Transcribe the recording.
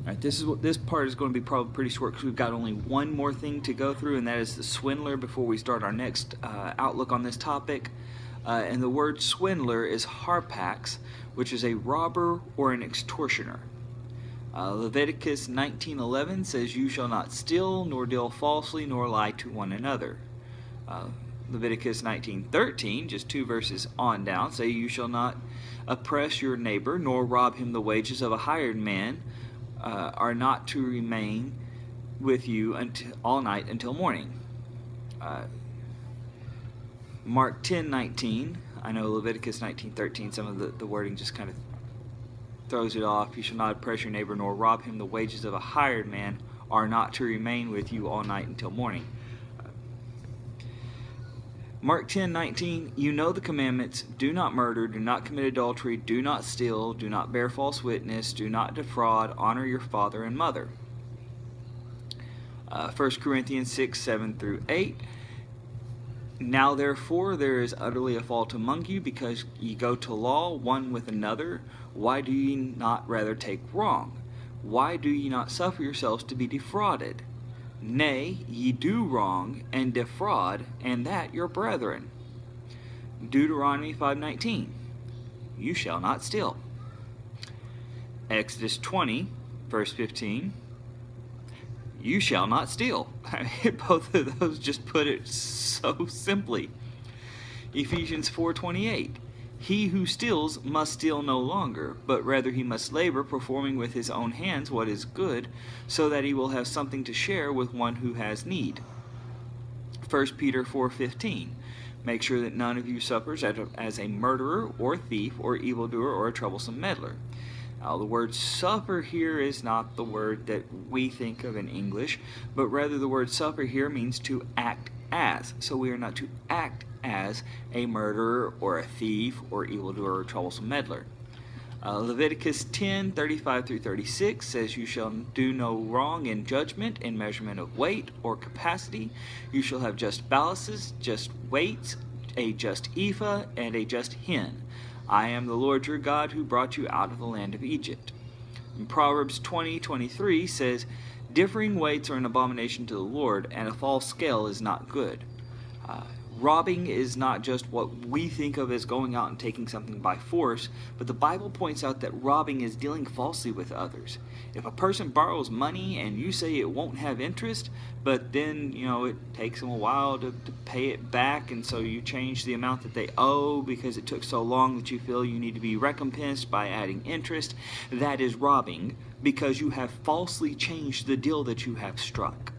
Alright, this part is going to be probably pretty short because we've got only one more thing to go through, and that is the swindler before we start our next outlook on this topic. And the word swindler is harpax, which is a robber or an extortioner. Leviticus 19:11 says, "You shall not steal, nor deal falsely, nor lie to one another." Leviticus 19:13, just 2 verses on down, say, "You shall not oppress your neighbor, nor rob him the wages of a hired man, are not to remain with you all night until morning." Mark 10:19, I know Leviticus 19:13, some of the wording just kind of throws it off. "You shall not oppress your neighbor, nor rob him the wages of a hired man, are not to remain with you all night until morning." Mark 10:19, "You know the commandments: do not murder, do not commit adultery, do not steal, do not bear false witness, do not defraud, honor your father and mother." 1 Corinthians 6:7-8, "Now therefore there is utterly a fault among you, because ye go to law one with another. Why do ye not rather take wrong? Why do ye not suffer yourselves to be defrauded? Nay, ye do wrong and defraud, and that your brethren." Deuteronomy 5:19, "You shall not steal." Exodus 20, verse 15, "You shall not steal." Both of those just put it so simply. Ephesians 4:28, "He who steals must steal no longer, but rather he must labor, performing with his own hands what is good, so that he will have something to share with one who has need." 1 Peter 4:15, "Make sure that none of you suffers as a murderer or thief or evildoer or a troublesome meddler." Now, the word suffer here is not the word that we think of in English, but rather the word suffer here means to act as. So we are not to act as a murderer or a thief or evildoer or troublesome meddler. Leviticus 10:35-36 says, "You shall do no wrong in judgment, in measurement of weight or capacity. You shall have just balances, just weights, a just ephah, and a just hin. I am the Lord your God who brought you out of the land of Egypt." And Proverbs 20:23 says, "Differing weights are an abomination to the Lord, and a false scale is not good." Robbing is not just what we think of as going out and taking something by force, but the Bible points out that robbing is dealing falsely with others. If a person borrows money and you say it won't have interest, but then it takes them a while to pay it back, and so you change the amount that they owe because it took so long that you feel you need to be recompensed by adding interest, that is robbing, because you have falsely changed the deal that you have struck.